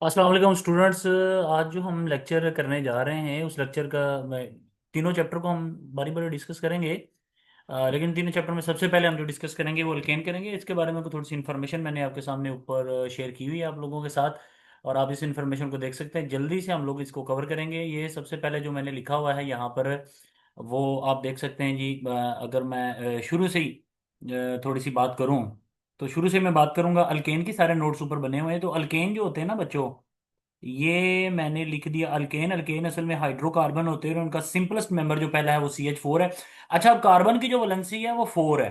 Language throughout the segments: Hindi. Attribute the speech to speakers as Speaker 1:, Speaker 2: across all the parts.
Speaker 1: अस्सलाम वालेकुम स्टूडेंट्स। आज जो हम लेक्चर करने जा रहे हैं उस लेक्चर का तीनों चैप्टर को हम बारी बारी डिस्कस करेंगे। लेकिन तीनों चैप्टर में सबसे पहले हम जो डिस्कस करेंगे वो अल्केन करेंगे। इसके बारे में थोड़ी सी इन्फॉर्मेशन मैंने आपके सामने ऊपर शेयर की हुई है आप लोगों के साथ, और आप इस इन्फॉर्मेशन को देख सकते हैं। जल्दी से हम लोग इसको कवर करेंगे। ये सबसे पहले जो मैंने लिखा हुआ है यहाँ पर वो आप देख सकते हैं जी। अगर मैं शुरू से ही थोड़ी सी बात करूँ तो शुरू से मैं बात करूंगा। अल्केन की सारे नोट्स ऊपर बने हुए हैं। तो अल्केन जो होते हैं ना बच्चों, ये मैंने लिख दिया अल्केन। अल्केन असल में हाइड्रोकार्बन होते हैं और उनका सिंपलेस्ट मेंबर जो पहला है वो CH4 है। अच्छा, अब कार्बन की जो वैलेंसी है वो 4 है।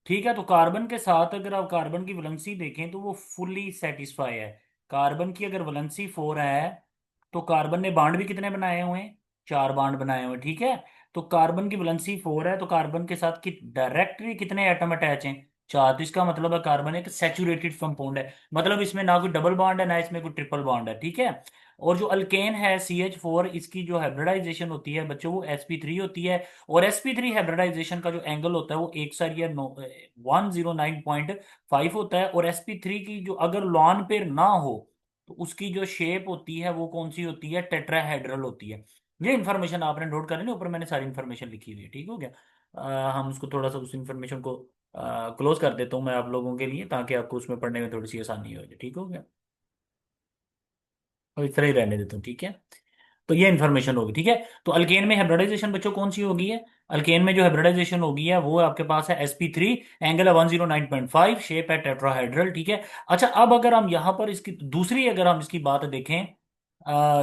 Speaker 1: ठीक है, तो कार्बन के साथ अगर आप कार्बन की वैलेंसी देखें तो वो फुल्ली सेटिस्फाई है। कार्बन की अगर वैलेंसी 4 है तो कार्बन ने बांड भी कितने बनाए हुए हैं? 4 बांड बनाए हुए हैं। ठीक है, तो कार्बन की वैलेंसी 4 है तो कार्बन के साथ डायरेक्टली कितने एटम अटैच हैं? 4। तो इसका मतलब है कार्बन एक सैचुरेटेड कंपाउंड है। मतलब इसमें ना कोई डबल बॉन्ड है ना इसमें कोई ट्रिपल बॉन्ड है। ठीक है, और जो अल्केन है CH4, इसकी जो हाइब्रिडाइजेशन होती है बच्चों वो sp3 होती है। और sp3 हाइब्रिडाइजेशन का जो एंगल होता है वो एक सर या 109.5 होता है। और sp3 की जो अगर लॉन पेयर ना हो तो उसकी जो शेप होती है वो कौन सी होती है? टेट्राहेड्रल होती है। ये इन्फॉर्मेशन आपने नोट कर लेनी, ऊपर मैंने सारी इन्फॉर्मेशन लिखी हुई है। ठीक हो गया? हम उसको थोड़ा सा उस इन्फॉर्मेशन को क्लोज कर देता हूँ मैं आप लोगों के लिए, ताकि आपको उसमें पढ़ने में थोड़ी सी आसानी हो जाए। ठीक हो गया? और इस तरह ही रहने देता हूँ। ठीक है, तो ये इन्फॉर्मेशन होगी। ठीक है, तो अल्केन में हाइब्रिडाइजेशन बच्चों कौन सी होगी है? अल्केन में जो हाइब्रिडाइजेशन होगी है वो आपके पास है sp3, एंगल है 109.5, शेप है टेट्राहेड्रल। ठीक है, अच्छा अब अगर हम यहाँ पर इसकी दूसरी अगर हम इसकी बात देखें,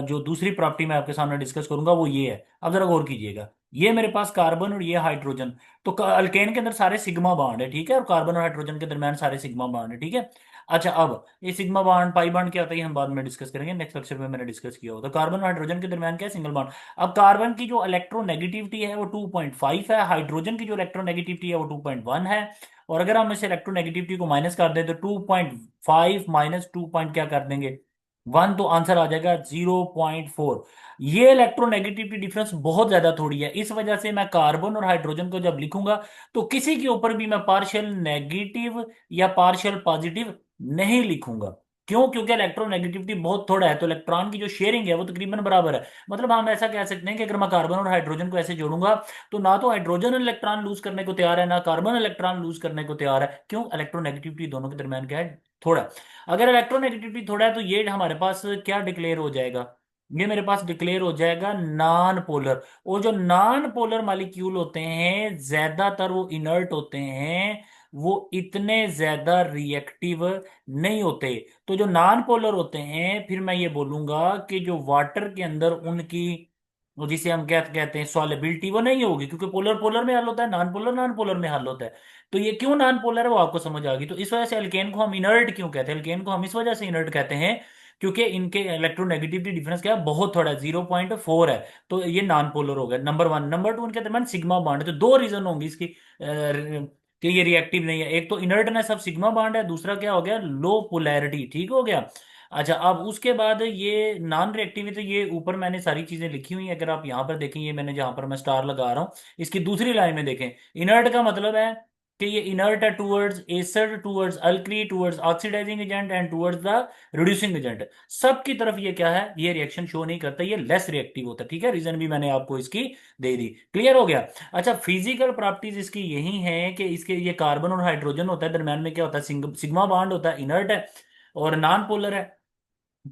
Speaker 1: जो दूसरी प्रॉपर्टी मैं आपके सामने डिस्कस करूंगा वो ये है। अब जरा गौर कीजिएगा, ये मेरे पास कार्बन और ये हाइड्रोजन। तो अल्केन के अंदर सारे सिग्मा बॉन्ड है। ठीक है, और कार्बन और हाइड्रोजन के दरमियान सारे सिग्मा बॉन्ड है। ठीक है, अच्छा अब ये सिग्मा बॉन्ड पाई बॉन्ड क्या होता है ये हम बाद में डिस्कस करेंगे। नेक्स्ट लेक्चर में मैंने डिस्कस किया होगा। तो कार्बन और हाइड्रोजन के दरमियान क्या है? Single bond. अब कार्बन की जो इलेक्ट्रोनेगेटिविटी है वो 2.5 है, हाइड्रोजन की जो इलेक्ट्रोनेगेटिविटी है वो 2.1 है। और अगर हम इस इलेक्ट्रोनेगेटिविटी को माइनस कर दें तो 2.5 माइनस 2 पॉइंट क्या कर देंगे? 1, तो आंसर आ जाएगा 0.4। ये इलेक्ट्रोनेगेटिविटी डिफरेंस बहुत ज्यादा थोड़ी है, इस वजह से मैं कार्बन और हाइड्रोजन को जब लिखूंगा तो किसी के ऊपर भी मैं पार्शियल नेगेटिव या पार्शियल पॉजिटिव नहीं लिखूंगा। क्यों? क्योंकि इलेक्ट्रोनेगेटिविटी बहुत थोड़ा है, तो इलेक्ट्रॉन की जो शेयरिंग है वो तकरीबन बराबर है। मतलब हम ऐसा कह सकते हैं कि अगर मैं कार्बन और हाइड्रोजन को ऐसे जोड़ूंगा तो ना तो हाइड्रोजन इलेक्ट्रॉन लूज करने को तैयार है ना कार्बन इलेक्ट्रॉन लूज करने को तैयार है। क्यों? इलेक्ट्रोनेगेटिविटी दोनों के दरमियान क्या है? थोड़ा। अगर इलेक्ट्रोनेगेटिविटी थोड़ा है तो ये हमारे पास क्या डिक्लेयर हो जाएगा? ये मेरे पास डिक्लेयर हो जाएगा नॉन पोलर। और जो नॉन पोलर मॉलिक्यूल होते हैं ज्यादातर वो इनर्ट होते हैं, वो इतने ज्यादा रिएक्टिव नहीं होते। तो जो नॉन पोलर होते हैं फिर मैं ये बोलूंगा कि जो वाटर के अंदर उनकी वो जिसे हम क्या कहते हैं सॉलिबिलिटी, वो नहीं होगी, क्योंकि पोलर पोलर में हल होता है, नॉन पोलर में हल होता है। तो ये क्यों नॉन पोलर है वो आपको समझ आ गई। तो इस वजह से अल्केन को हम इनर्ट क्यों कहते हैं? अल्केन को हम इस वजह से इनर्ट कहते हैं क्योंकि इनके इलेक्ट्रोनेगेटिविटी डिफरेंस क्या है? बहुत थोड़ा है, 0.4 है। तो ये नॉन पोलर हो गया नंबर 1। नंबर 2, उनके दरमियान सिग्मा बॉन्ड है। तो दो रीजन होंगी इसकी कि ये रिएक्टिव नहीं है। एक तो इनर्टनेस ऑफ सिग्मा बॉन्ड है, दूसरा क्या हो गया? लो पोलैरिटी। ठीक हो गया? अच्छा, अब उसके बाद ये नॉन रिएक्टिव, तो ये ऊपर मैंने सारी चीजें लिखी हुई हैं। अगर आप यहाँ पर देखें, ये मैंने जहां पर मैं स्टार लगा रहा हूँ इसकी दूसरी लाइन में देखें, इनर्ट का मतलब है कि ये इनर्ट है towards acid, towards alkali, towards oxidising agent and towards the reducing agent. सबकी तरफ ये क्या है? ये रिएक्शन शो नहीं करता, ये लेस रिएक्टिव होता है। ठीक है, रीजन भी मैंने आपको इसकी दे दी। क्लियर हो गया? अच्छा, फिजिकल प्रॉपर्टीज इसकी यही है कि इसके ये कार्बन और हाइड्रोजन होता है, दरम्यान में क्या होता है? सिग्मा बॉन्ड होता है, इनर्ट है और नॉन पोलर है।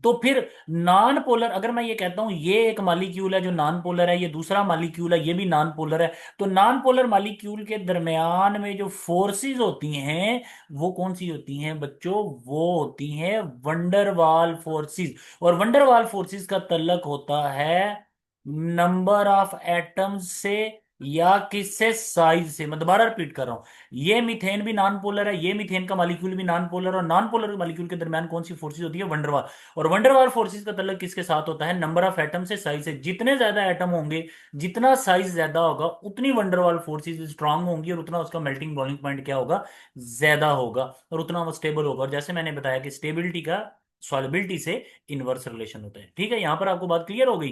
Speaker 1: तो फिर नॉन पोलर, अगर मैं ये कहता हूं ये एक मॉलिक्यूल है जो नॉन पोलर है, ये दूसरा मॉलिक्यूल है ये भी नॉन पोलर है, तो नॉन पोलर मॉलिक्यूल के दरमियान में जो फोर्सेस होती हैं वो कौन सी होती हैं बच्चों? वो होती हैं वंडरवाल फोर्सेस। और वंडरवाल फोर्सेस का तल्लक होता है नंबर ऑफ एटम्स से या किससे? साइज से। मैं दोबारा रिपीट कर रहा हूं, ये मीथेन भी नॉन पोलर है, ये मीथेन का मॉलिक्यूल भी नॉन पोलर, और नॉन पोलर मॉलिक्यूल के दरमियान कौन सी फोर्सेस होती है? वंडरवाल। और वंडरवाल फोर्सेस का ताल्लुक किसके साथ होता है? नंबर ऑफ एटम से, साइज से। जितने ज्यादा एटम होंगे, जितना साइज ज्यादा होगा, उतनी वंडरवाल फोर्सेस स्ट्रांग होंगी और उतना उसका मेल्टिंग बॉइलिंग पॉइंट क्या होगा? ज्यादा होगा, और उतना वो स्टेबल होगा। और जैसे मैंने बताया कि स्टेबिलिटी का सॉलिबिलिटी से इनवर्स रिलेशन होता है। ठीक है, यहां पर आपको बात क्लियर हो गई?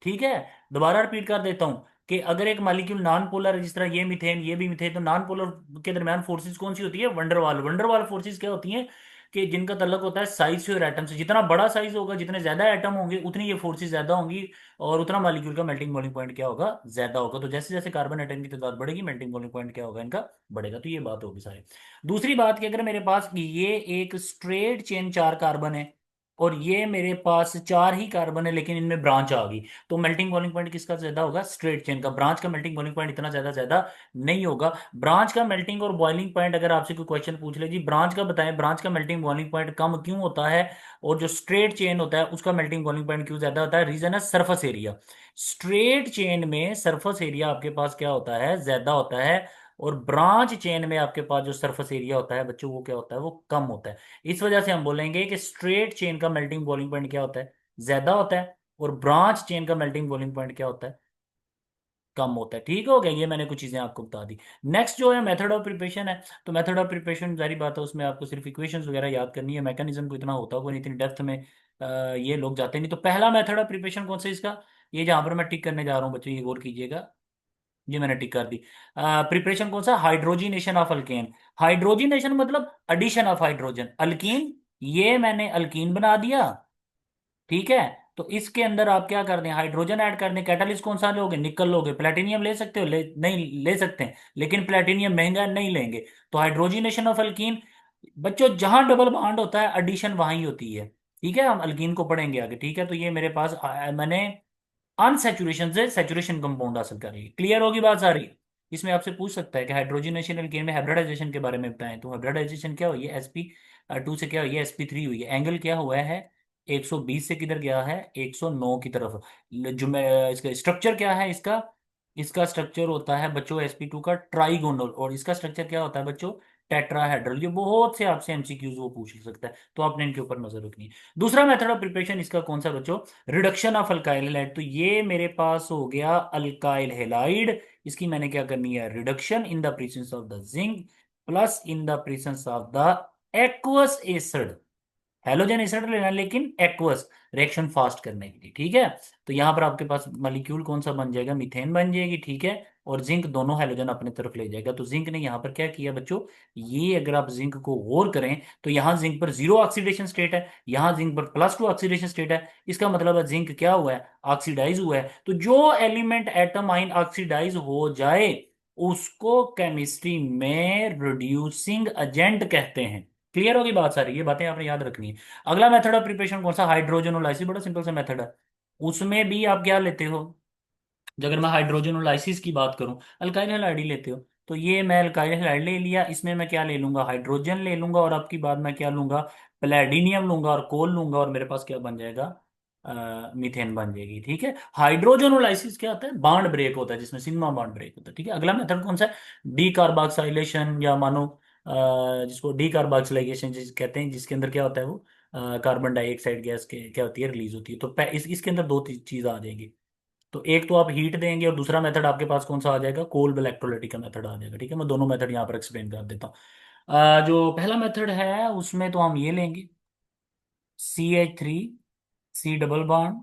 Speaker 1: ठीक है, दोबारा रिपीट कर देता हूं कि अगर एक मॉलिक्यूल नॉन पोलर है, जिस तरह ये मीथेन ये भी मीथेन, तो नॉन पोलर के दरमियान फोर्सेस कौन सी होती है? वंडरवाल। वंडरवाल फोर्सेस क्या होती हैं? कि जिनका ताल्लुक होता है साइज से और एटम से। जितना बड़ा साइज होगा, जितने ज्यादा एटम होंगे, उतनी ये फोर्सेस ज्यादा होंगी, और उतना मॉलिक्यूल का मेल्टिंग बॉइलिंग पॉइंट क्या होगा, ज्यादा होगा। तो जैसे जैसे कार्बन एटम की तादाद बढ़ेगी, मेल्टिंग बॉइलिंग पॉइंट क्या होगा इनका, बढ़ेगा। तो ये बात होगी सारी। दूसरी बात कि अगर मेरे पास ये एक स्ट्रेट चेन 4 कार्बन है, और ये मेरे पास 4 ही कार्बन है, लेकिन इनमें ब्रांच आ गई, तो मेल्टिंग बॉइलिंग पॉइंट किसका ज्यादा होगा, स्ट्रेट चेन का। ब्रांच का मेल्टिंग बॉइलिंग पॉइंट इतना ज्यादा ज्यादा नहीं होगा। ब्रांच का मेल्टिंग और बॉइलिंग पॉइंट अगर आपसे कोई क्वेश्चन पूछ ले, जी ब्रांच का बताएं, ब्रांच का मेल्टिंग बॉइलिंग पॉइंट कम क्यों होता है, और जो स्ट्रेट चेन होता है उसका मेल्टिंग बॉइलिंग पॉइंट क्यों ज्यादा होता है, रीजन है सरफेस एरिया। स्ट्रेट चेन में सरफेस एरिया आपके पास क्या होता है, ज्यादा होता है, और ब्रांच चेन में आपके पास जो सरफेस एरिया होता है बच्चों, वो क्या होता है, वो कम होता है। इस वजह से हम बोलेंगे कि स्ट्रेट चेन का मेल्टिंग बॉइलिंग पॉइंट क्या होता है, ज्यादा होता है, और ब्रांच चेन का मेल्टिंग बॉइलिंग पॉइंट क्या होता है, कम होता है। ठीक हो गया, ये मैंने कुछ चीजें आपको बता दी। नेक्स्ट जो है मेथड ऑफ प्रिपरेशन है। तो मेथड ऑफ प्रिपरेशन जारी बात है, उसमें आपको सिर्फ इक्वेशंस वगैरह याद करनी है, मैकेनिज्म को इतना होता होगा नहीं, इतनी डेप्थ में ये लोग जाते नहीं। तो पहला मेथड ऑफ प्रिपरेशन कौन सा है इसका, ये जहां पर मैं टिक करने जा रहा हूँ बच्चों, ये गौर कीजिएगा, ये मैंने टिक कर दी। प्रिपरेशन कौन सा, हाइड्रोजिनेशन ऑफ अल्केन। हाइड्रोजिनेशन मतलब एडिशन ऑफ हाइड्रोजन, अल्कीन, ये मैंने अल्कीन बना दिया, ठीक है। तो इसके अंदर आप क्या कर दें, हाइड्रोजन ऐड कर दें। कैटालिस्ट कौन सा लोगे, निकल लोगे। प्लेटिनियम ले सकते हो, नहीं ले सकते हैं, लेकिन प्लेटिनियम महंगा है, नहीं लेंगे। तो हाइड्रोजिनेशन ऑफ अल्कीन, बच्चों जहां डबल बॉन्ड होता है एडिशन वहां ही होती है, ठीक है। हम अल्कीन को पढ़ेंगे आगे, ठीक है। तो ये मेरे पास मैंने अनसेचुरेशन से सेचुरेशन कंपाउंड हासिल कर रही है। क्लियर होगी बात सारी। इसमें आपसे पूछ सकता है कि हाइड्रोजनेशन एल्केन में हाइब्रिडाइजेशन के बारे में बताएं। तो हाइब्रिडाइजेशन क्या हुई है, sp2 से क्या हुई है, sp3 हुई है। एंगल क्या हुआ है, 120 से किधर गया है, 109 की तरफ। जो मैं इसका स्ट्रक्चर क्या है इसका, इसका स्ट्रक्चर होता है बच्चों sp2 का ट्राइगोनल, और इसका स्ट्रक्चर क्या होता है बच्चों, टेट्राहेड्रल। ये बहुत से आपसे एमसीक्यूज वो पूछ सकता है, तो आपने इनके ऊपर नजर रखनी है। दूसरा मेथड ऑफ प्रिपरेशन इसका कौन सा बच्चों, रिडक्शन ऑफ अल्काइल हैलाइड। तो ये मेरे पास हो गया अल्काइल हैलाइड, इसकी मैंने क्या करनी है, reduction in the presence of the zinc plus in the presence of the aqueous acid. Halogen acid लेना है, लेकिन एक्वस, रिएक्शन फास्ट करने के लिए, ठीक है। तो यहां पर आपके पास मॉलिक्यूल कौन सा बन जाएगा, मीथेन बन जाएगी, ठीक है। और जिंक दोनों हैलोजन अपने तरफ ले जाएगा। तो जिंक ने यहाँ पर क्या किया बच्चों, ये अगर आप जिंक को गौर करें, तो यहाँ जिंक पर 0 ऑक्सीडेशन स्टेट है, यहाँ जिंक पर +2 ऑक्सीडेशन स्टेट है। इसका मतलब है जिंक क्या हुआ है, ऑक्सीडाइज हुआ है। तो जो एलिमेंट एटम आइन ऑक्सीडाइज हो जाए, उसको केमिस्ट्री में रिड्यूसिंग एजेंट कहते हैं। क्लियर होगी बात सारी, ये बातें आपने याद रखनी है। अगला मेथड ऑफ प्रिपरेशन कौन सा, हाइड्रोजनोलाइसिस। बड़ा सिंपल सा मेथड है। उसमें भी आप क्या लेते हो, जो अगर मैं हाइड्रोजनोलाइसिस की बात करूं, अल्काइल हैलाइड ही लेते हो। तो ये मैं अल्काइल हैलाइड ले लिया, इसमें मैं क्या ले लूंगा, हाइड्रोजन ले लूंगा, और आपकी बाद मैं क्या लूंगा, प्लेडिनियम लूंगा और कोल लूंगा, और मेरे पास क्या बन जाएगा, मीथेन बन जाएगी, ठीक है। हाइड्रोजनोलाइसिस क्या होता है, बॉन्ड ब्रेक होता है, जिसमें सिग्मा बॉन्ड ब्रेक होता है, ठीक है। अगला मेथड कौन सा है, डी कार्बोक्सिलेशन, या मानो जिसको डी कार्बोक्सिलेशन जिस कहते हैं, जिसके अंदर क्या होता है वो, कार्बन डाइऑक्साइड गैस के क्या होती है, रिलीज होती है। तो इसके अंदर दो चीज आ जाएगी। तो एक तो आप हीट देंगे, और दूसरा मेथड आपके पास कौन सा आ जाएगा, कोल्ड इलेक्ट्रोलाइटिक का मेथड आ जाएगा, ठीक है। मैं दोनों मेथड यहाँ पर एक्सप्लेन कर देता हूँ। जो पहला मेथड है उसमें तो हम ये लेंगे, CH3 C double bond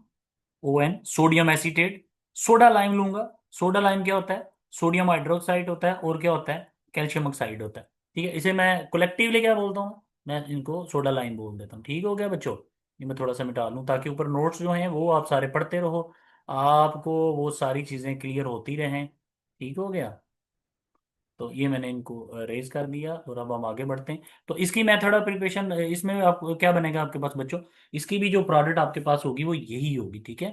Speaker 1: ON, sodium acetate, soda lime लूंगा। सोडा लाइम क्या होता है, सोडियम हाइड्रोक्साइड होता है, और क्या होता है, कैल्शियम ऑक्साइड होता है, ठीक है। इसे मैं कोलेक्टिवली क्या बोलता हूँ, मैं इनको सोडा लाइम बोल देता हूँ, ठीक हो गया बच्चों। ये मैं थोड़ा सा मिटा लूँ, ताकि ऊपर नोट्स जो हैं वो आप सारे पढ़ते रहो, आपको वो सारी चीज़ें क्लियर होती रहें, ठीक हो गया। तो ये मैंने इनको रेज कर दिया, और अब हम आगे बढ़ते हैं। तो इसकी मेथड ऑफ प्रिपरेशन, इसमें आप क्या बनेगा आपके पास बच्चों, इसकी भी जो प्रोडक्ट आपके पास होगी वो यही होगी, ठीक है।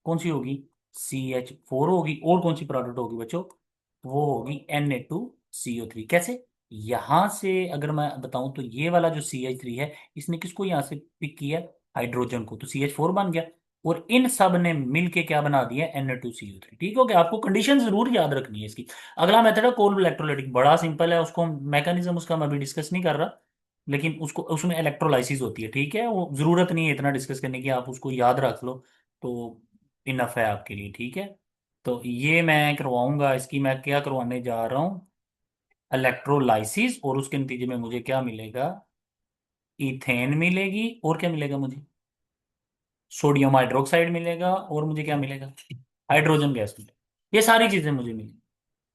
Speaker 1: कौन सी होगी, CH4 होगी, और कौन सी प्रोडक्ट होगी बच्चों, वो होगी Na2CO3। कैसे, यहां से अगर मैं बताऊं, तो ये वाला जो CH3 है, इसने किसको यहां से पिक किया, हाइड्रोजन को, तो CH4 बन गया। और इन सब ने मिलके क्या बना दिया, Na2CO3, ठीक हो गया। आपको कंडीशन जरूर याद रखनी है इसकी। अगला मेथड है कोल्ड इलेक्ट्रोलाइटिक, बड़ा सिंपल है, उसको मैकेनिज्म उसका मैं अभी डिस्कस नहीं कर रहा, लेकिन उसको उसमें इलेक्ट्रोलाइसिस होती है, ठीक है। वो जरूरत नहीं है इतना डिस्कस करने की, आप उसको याद रख लो तो इनफ है आपके लिए, ठीक है। तो ये मैं करवाऊंगा, इसकी मैं क्या करवाने जा रहा हूँ, इलेक्ट्रोलाइसिस, और उसके नतीजे में मुझे क्या मिलेगा, इथेन मिलेगी, और क्या मिलेगा मुझे, सोडियम हाइड्रोक्साइड मिलेगा, और मुझे क्या मिलेगा, हाइड्रोजन गैस मिलेगी। ये सारी चीजें मुझे मिलेगी,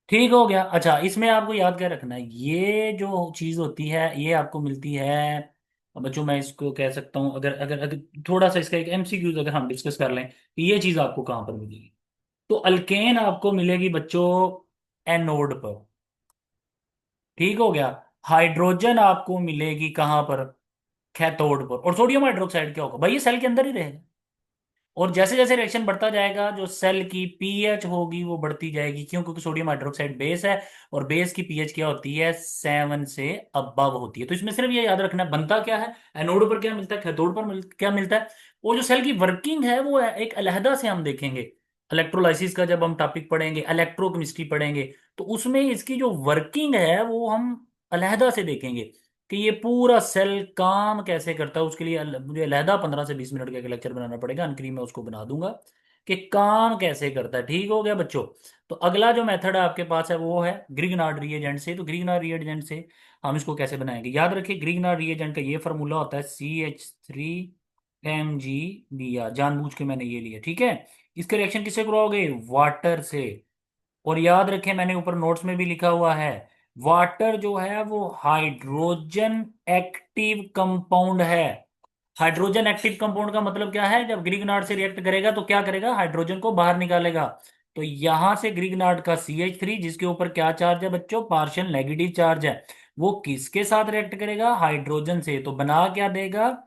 Speaker 1: ठीक हो गया। अच्छा, इसमें आपको याद क्या रखना है, ये जो चीज होती है ये आपको मिलती है अब बच्चों मैं इसको कह सकता हूँ, अगर अगर अगर थोड़ा सा इसका एक एमसीक्यूज अगर हम डिस्कस कर लें कि ये चीज आपको कहाँ पर मिलेगी। तो अल्केन आपको मिलेगी बच्चों एनोड पर, ठीक हो गया। हाइड्रोजन आपको मिलेगी कहाँ पर, कैथोड पर। और सोडियम हाइड्रोक्साइड क्या होगा भाई, ये सेल के अंदर ही रहेगा। और जैसे जैसे रिएक्शन बढ़ता जाएगा जो सेल की पीएच होगी वो बढ़ती जाएगी, क्यों? क्योंकि सोडियम हाइड्रोक्साइड बेस है, और बेस की पीएच क्या होती है, 7 से अबव होती है। तो इसमें सिर्फ ये याद रखना है, बनता क्या है, एनोड पर क्या मिलता है, कैथोड पर क्या मिलता है। वो जो सेल की वर्किंग है वो एक अलहदा से हम देखेंगे। इलेक्ट्रोलाइसिस का जब हम टॉपिक पढ़ेंगे, इलेक्ट्रोकेमिस्ट्री पढ़ेंगे, तो उसमें इसकी जो वर्किंग है वो हम अलहदा से देखेंगे कि ये पूरा सेल काम कैसे करता है। उसके लिए मुझे अलहदा 15 से 20 मिनट का एक लेक्चर बनाना पड़ेगा, अनकरी मैं उसको बना दूंगा कि काम कैसे करता है। ठीक हो गया बच्चों। तो अगला जो मेथड आपके पास है वो है ग्रिगनार्ड रिएजेंट से। तो ग्रिगनार्ड रिएजेंट से हम इसको कैसे बनाएंगे, याद रखिए ग्रिगनार्ड रिएजेंट का ये फार्मूला होता है CH3 Mg Br। जानबूझ के मैंने ये लिया, ठीक है। इसके रिएक्शन किससे करवाओगे, वाटर से। और याद रखें मैंने ऊपर नोट्स में भी लिखा हुआ है, वाटर जो है वो हाइड्रोजन एक्टिव कंपाउंड है। हाइड्रोजन एक्टिव कंपाउंड का मतलब क्या है, जब ग्रिगनार्ड से रिएक्ट करेगा तो क्या करेगा, हाइड्रोजन को बाहर निकालेगा। तो यहां से ग्रिगनार्ड का CH3 जिसके ऊपर क्या चार्ज है बच्चों, पार्शियल नेगेटिव चार्ज है, वो किसके साथ रिएक्ट करेगा, हाइड्रोजन से। तो बना क्या देगा,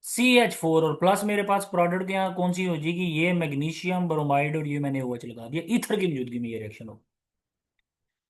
Speaker 1: CH4। और प्लस मेरे पास प्रोडक्ट यहाँ कौन सी हो जाएगी, ये मैग्नीशियम ब्रोमाइड, और ये मैंने OH लगा दिया, ईथर की मौजूदगी में ये रिएक्शन हो,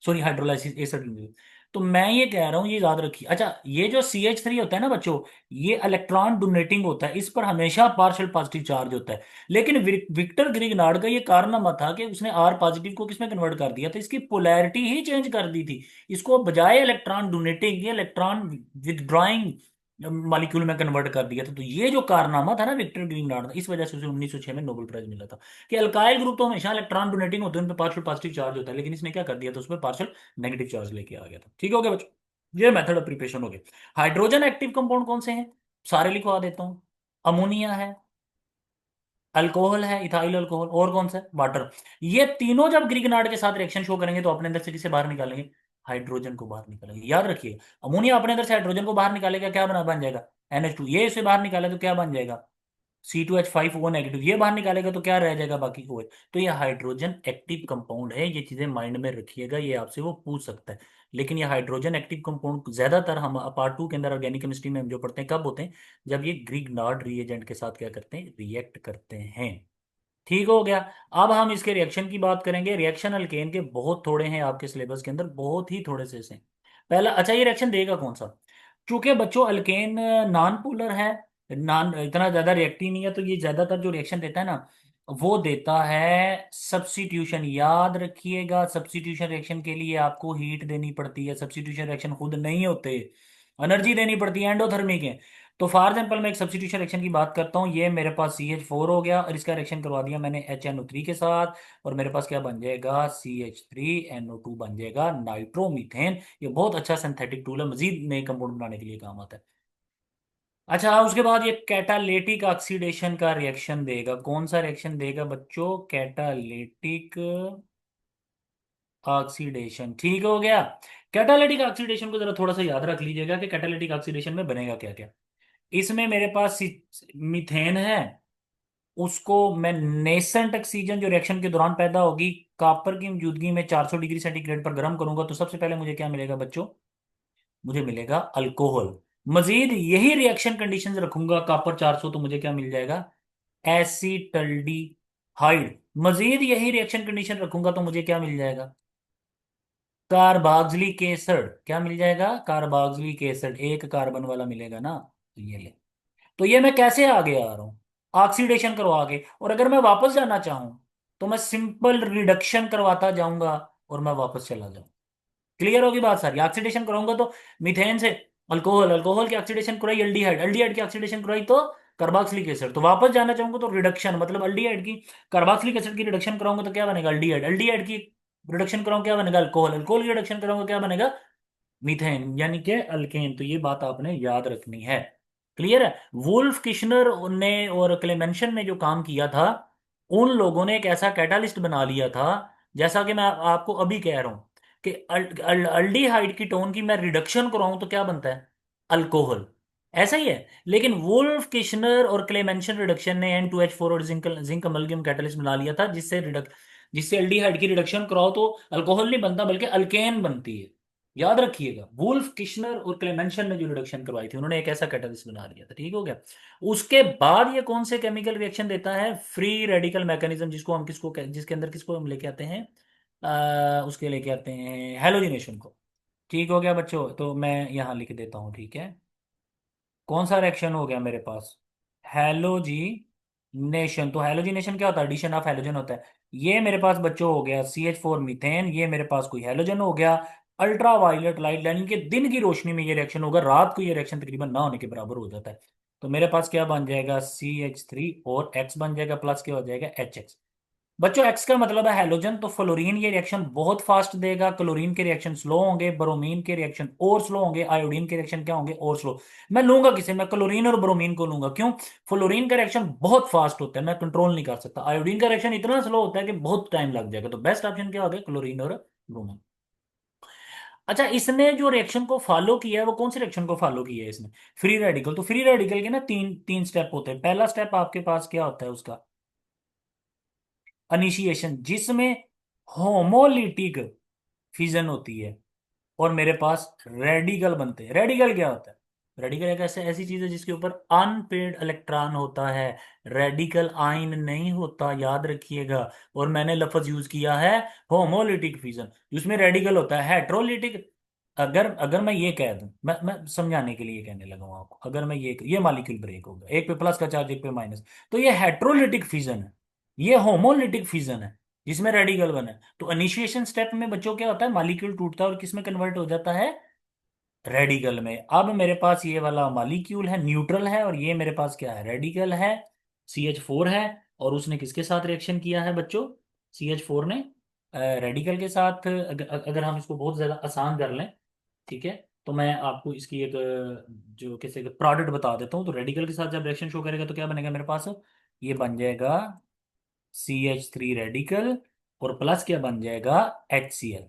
Speaker 1: सॉरी हाइड्रोलाइसिस एसिड में। तो मैं ये कह रहा हूं, ये याद रखिए। अच्छा ये जो CH3 होता है ना बच्चों, ये इलेक्ट्रॉन डोनेटिंग होता है, इस पर हमेशा पार्शियल पॉजिटिव चार्ज होता है। लेकिन विक्टर ग्रिगनार्ड का ये कारनामा था कि उसने R पॉजिटिव को किसमें कन्वर्ट कर दिया था, इसकी पोलैरिटी ही चेंज कर दी थी। इसको बजाय इलेक्ट्रॉन डोनेटिंग ये इलेक्ट्रॉन विदड्रॉइंग मॉलिक्यूल में कन्वर्ट कर दिया था। तो ये जो कारनामा था ना विक्टर ग्रिगनार्ड का, इस वजह से उसे 1906 में नोबेल प्राइज मिला था। कि अल्काइल ग्रुप तो हमेशा इलेक्ट्रॉन डोनेटिंग होते हैं, उन पे पार्शियल पॉजिटिव चार्ज होता है, लेकिन इसने क्या कर दिया था, उसमें पार्शियल नेगेटिव चार्ज लेके आ गया था। ठीक हो गया बच्चों, ये मेथड ऑफ प्रिपरेशन हो गया। हाइड्रोजन एक्टिव कंपाउंड कौन से हैं, सारे लिखवा देता हूं। अमोनिया है, अल्कोहल है, इथाइल अल्कोहल, और कौन सा है, वाटर। ये तीनों जब ग्रिगनार्ड के साथ रिएक्शन शो करेंगे तो अपने अंदर से किसे बाहर निकालेंगे, हाइड्रोजन को बाहर निकालेंगे। याद रखिए अमोनिया अपने अंदर से हाइड्रोजन को बाहर निकालेगा, क्या बन जाएगा, NH2। ये इसे बाहर निकाले तो क्या बन जाएगा, C2H5O नेगेटिव। ये बाहर निकालेगा तो क्या रह जाएगा, बाकी OH। तो ये हाइड्रोजन एक्टिव कंपाउंड है, ये चीजें माइंड में रखिएगा, ये आपसे वो पूछ सकता है। लेकिन ये हाइड्रोजन एक्टिव कंपाउंड ज्यादातर हम पार्ट 2 के अंदर ऑर्गेनिक केमिस्ट्री में हम जो पढ़ते हैं कब होते हैं, जब ये ग्रिगनार्ड रिएजेंट के साथ क्या करते हैं, रिएक्ट करते हैं। ठीक हो गया। अब हम इसके रिएक्शन की बात करेंगे। रिएक्शन अल्केन के बहुत थोड़े हैं आपके सिलेबस के अंदर, बहुत ही थोड़े से हैं। पहला, अच्छा ये रिएक्शन देगा कौन सा, चूंकि बच्चों अल्केन नॉन पोलर है, नॉन इतना ज्यादा रिएक्टिव नहीं है, तो ये ज्यादातर जो रिएक्शन देता है ना वो देता है सब्स्टिट्यूशन। याद रखिएगा सब्स्टिट्यूशन रिएक्शन के लिए आपको हीट देनी पड़ती है, सब्स्टिट्यूशन रिएक्शन खुद नहीं होते, एनर्जी देनी पड़ती है, एंडोथर्मिक है। तो फॉर एग्जाम्पल मैं एक सब्स्टिट्यूशन रिएक्शन की बात करता हूँ, ये मेरे पास CH4 हो गया और इसका रिएक्शन करवा दिया मैंने HNO3 के साथ, और मेरे पास क्या बन जाएगा, CH3NO2 बन जाएगा, नाइट्रोमीथेन। ये बहुत अच्छा सिंथेटिक टूल है, मजीद नए कंपाउंड बनाने के लिए काम आता है। अच्छा उसके बाद ये कैटालिटिक ऑक्सीडेशन का रिएक्शन देगा, कौन सा रिएक्शन देगा बच्चों, कैटालिटिक ऑक्सीडेशन। ठीक हो गया। कैटालिटिक ऑक्सीडेशन को जरा थोड़ा सा याद रख लीजिएगा कि कैटालिटिक ऑक्सीडेशन में बनेगा क्या क्या। इसमें मेरे पास मीथेन है, उसको मैं नेसेंट ऑक्सीजन जो रिएक्शन के दौरान पैदा होगी कॉपर की मौजूदगी में 400 डिग्री सेंटीग्रेड पर गर्म करूंगा, तो सबसे पहले मुझे क्या मिलेगा बच्चों, मुझे मिलेगा अल्कोहल। मजीद यही रिएक्शन कंडीशंस रखूंगा कॉपर 400, तो मुझे क्या मिल जाएगा, एसीटल्डिहाइड। मजीद यही रिएक्शन कंडीशन रखूंगा तो मुझे क्या मिल जाएगा, कार्बोक्सिलिक एसिड। क्या मिल जाएगा, कार्बोक्सिलिक एसिड, एक कार्बन वाला मिलेगा ना, तो ये ले। तो ये मैं कैसे आगे आ रहा हूँ, ऑक्सीडेशन करवा के। और अगर मैं वापस जाना चाहूं तो मैं सिंपल रिडक्शन करवाता जाऊंगा और मैं वापस चला जाऊं। क्लियर होगी बात सारी, ऑक्सीडेशन कराऊंगा तो मीथेन से अल्कोहल, अल्कोहल की ऑक्सीडेशन कराई अल्डिहाइड, अल्डिहाइड की ऑक्सीडेशन कराई तो कार्बोक्सिलिक एसिड। तो वापस जाना चाहूंगा तो रिडक्शन, मतलब अल्डिहाइड की कार्बोक्सिलिक एसिड की रिडक्शन कराऊंगा तो क्या बनेगा, अल्डिहाइड, अल्डिहाइड की रिडक्शन कराऊंगा क्या बनेगा, अल्कोहल, अल्कोहल की रिडक्शन कराऊंगा क्या बनेगा, मीथेन, यानी कि अल्केन। तो ये बात आपने याद रखनी है। क्लियर है। वुल्फ किश्नर ने और क्लेमेंशन ने जो काम किया था, उन लोगों ने एक ऐसा कैटालिस्ट बना लिया था, जैसा कि मैं आपको अभी कह रहा हूं कि अल्डिहाइड की टोन की मैं रिडक्शन कराऊं तो क्या बनता है, अल्कोहल। ऐसा ही है। लेकिन वुल्फ किशनर और क्लेमेंशन रिडक्शन ने N2H4 और जिंक जिंक अमलगम कैटलिस्ट बना लिया था, जिससे एल्डिहाइड की रिडक्शन कराओ तो अल्कोहल नहीं बनता बल्कि अल्केन बनती है। याद रखिएगा, वुल्फ किशनर और क्लेमेंशन ने जो रिडक्शन करवाई थी, उन्होंने एक ऐसा कैटलिस्ट बना दिया था। ठीक हो गया। उसके बाद ये कौन से केमिकल रिएक्शन देता है? फ्री रेडिकल मैकेनिज्म, जिसको हम जिसके अंदर किसको हम लेके आते हैं, उसके लेके आते हैं हेलोजिनेशन को। ठीक हो गया बच्चों, तो मैं यहाँ लिख देता हूँ, ठीक है। कौन सा रिएक्शन हो गया मेरे पास? हेलोजिनेशन। तो हेलोजिनेशन क्या होता है? एडिशन ऑफ हेलोजन होता है। ये मेरे पास बच्चों हो गया CH4 मीथेन, ये मेरे पास कोई हेलोजन हो गया। अल्ट्रा वायलेट लाइट, यानी कि दिन की रोशनी में ये रिएक्शन होगा, रात को ये रिएक्शन तकरीबन ना होने के बराबर हो जाता है। तो मेरे पास क्या बन जाएगा? CH3 और X बन जाएगा, प्लस क्या हो जाएगा? HX। बच्चों एक्स का मतलब है हेलोजन, तो फ्लोरीन ये रिएक्शन बहुत फास्ट देगा, क्लोरीन के रिएक्शन स्लो होंगे, ब्रोमीन के रिएक्शन और स्लो होंगे, आयोडीन के रिएक्शन क्या होंगे? और स्लो। मैं लूंगा किसे? मैं क्लोरीन और ब्रोमीन को लूंगा। क्यों? फ्लोरीन का रिएक्शन बहुत फास्ट होता है, मैं कंट्रोल नहीं कर सकता। आयोडीन का रिएक्शन इतना स्लो होता है कि बहुत टाइम लग जाएगा। तो बेस्ट ऑप्शन क्या हो गया? क्लोरीन और ब्रोमीन। अच्छा, इसने जो रिएक्शन को फॉलो किया है वो कौन से रिएक्शन को फॉलो किया है इसने? Free radical. तो फ्री रेडिकल के ना तीन तीन स्टेप होते हैं। पहला स्टेप आपके पास क्या होता है उसका? अनिशिएशन, जिसमें होमोलिटिक फिजन होती है और मेरे पास रेडिकल बनते हैं। रेडिकल क्या होता है? रेडिकल एक ऐसे ऐसी चीज है जिसके ऊपर अनपेड इलेक्ट्रॉन होता है, रेडिकल आयन नहीं होता, याद रखिएगा। और मैंने लफ्ज यूज किया है होमोलिटिक फिजन, जिसमें रेडिकल होता है। हेट्रोलिटिक, अगर अगर मैं ये कह दूं, मैं समझाने के लिए कहने लगा हूं आपको, अगर मैं ये मॉलिक्यूल ब्रेक होगा, एक पे प्लस का चार्ज एक पे माइनस, तो ये हेट्रोलिटिक फिजन है। ये होमोलिटिक फिजन है जिसमें रेडिकल बना है। तो इनिशिएशन स्टेप में बच्चों क्या होता है? मॉलिक्यूल टूटता है और किस में कन्वर्ट हो जाता है? रेडिकल में। अब मेरे पास ये वाला मॉलिक्यूल है, न्यूट्रल है, और ये मेरे पास क्या है? रेडिकल है, CH4 है। और उसने किसके साथ रिएक्शन किया है बच्चों? CH4 ने रेडिकल के साथ। अगर हम इसको बहुत ज्यादा आसान कर लें, ठीक है, तो मैं आपको इसकी एक जो किसी का प्रोडक्ट बता देता हूँ। तो रेडिकल के साथ जब रिएक्शन शो करेगा तो क्या बनेगा मेरे पास? ये बन जाएगा CH3 रेडिकल, और प्लस क्या बन जाएगा? HCl।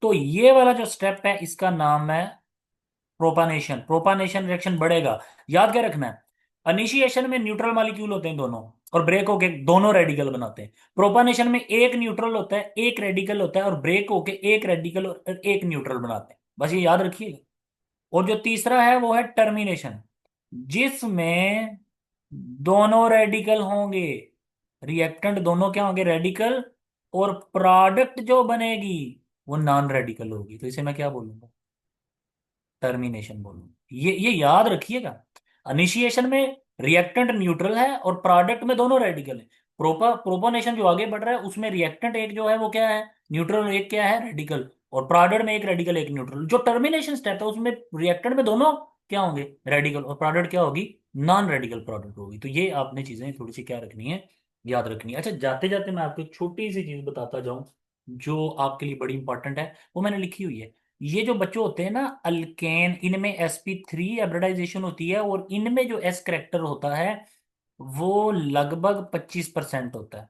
Speaker 1: तो ये वाला जो स्टेप है इसका नाम है प्रोपानेशन। प्रोपानेशन रिएक्शन बढ़ेगा। याद क्या रखना है? अनिशिएशन में न्यूट्रल मॉलिक्यूल होते हैं दोनों, और ब्रेक होके दोनों रेडिकल बनाते हैं। प्रोपानेशन में एक न्यूट्रल होता है, एक रेडिकल होता है, और ब्रेक होके एक रेडिकल और एक न्यूट्रल बनाते हैं। बस ये याद रखिएगा। और जो तीसरा है वो है टर्मिनेशन, जिसमें दोनों रेडिकल होंगे। रिएक्टेंट दोनों क्या होंगे? रेडिकल। और प्रोडक्ट जो बनेगी वो नॉन रेडिकल होगी। तो इसे मैं क्या बोलूंगा? टर्मिनेशन बोलूंगा। ये याद रखिएगा। इनिशिएशन में रिएक्टेंट न्यूट्रल है और प्रोडक्ट में दोनों रेडिकल है। प्रोपोनेशन जो आगे बढ़ रहा है उसमें रिएक्टेंट एक जो है वो क्या है? न्यूट्रल, एक क्या है? रेडिकल। और प्रोडक्ट में एक रेडिकल एक न्यूट्रल। जो टर्मिनेशन स्टेप है उसमें रिएक्टेंट में दोनों क्या होंगे? रेडिकल। और प्रोडक्ट क्या होगी? नॉन रेडिकल प्रोडक्ट होगी। तो ये आपने चीजें थोड़ी सी क्या रखनी है? याद रखनी है। अच्छा, जाते जाते मैं आपको एक छोटी सी चीज बताता जाऊं जो आपके लिए बड़ी इंपॉर्टेंट है, वो मैंने लिखी हुई है। ये जो बच्चे होते हैं ना अल्केन, इनमें sp3 हाइब्रिडाइजेशन होती है, और इनमें जो S करेक्टर होता है वो लगभग 25% होता है।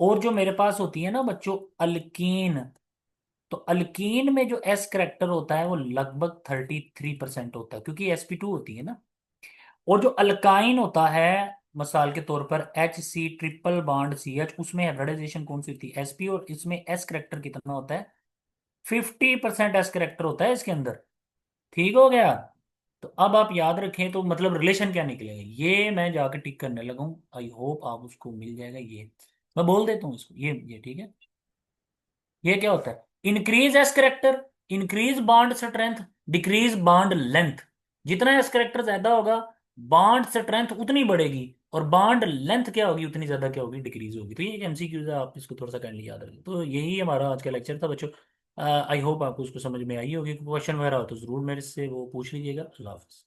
Speaker 1: और जो मेरे पास होती है ना बच्चों अल्कीन, तो अल्कीन में जो S करेक्टर होता है वो लगभग 33% होता है, क्योंकि sp2 होती है ना। और जो अल्काइन होता है, मिसाल के तौर पर HC ट्रिपल बॉन्ड CH, उसमें हाइब्रिडाइजेशन कौन सी होती है? sp। और इसमें S करेक्टर कितना होता है? 50% S करेक्टर होता है इसके अंदर। ठीक हो गया। तो अब आप याद रखें, तो मतलब रिलेशन क्या निकलेगा ये मैं जाकर टिक करने लगा हूं। आई होप आप उसको मिल जाएगा ये। मैं बोल देता हूँ इसको, ये ठीक है। ये क्या होता है? Increase S character, increase bond strength, decrease bond length. जितना एस करेक्टर ज्यादा होगा, बॉन्ड स्ट्रेंथ उतनी बढ़ेगी, और बॉन्ड लेंथ क्या होगी? उतनी ज्यादा क्या होगी? डिक्रीज होगी। तो ये एक MCQ है, आप इसको थोड़ा सा काइंडली याद रखें। तो यही हमारा आज का लेक्चर था बच्चों। आई होप आपको उसको समझ में आई होगी। क्वेश्चन वगैरह हो तो जरूर मेरे से वो पूछ लीजिएगा। अल्लाह हाफिज़।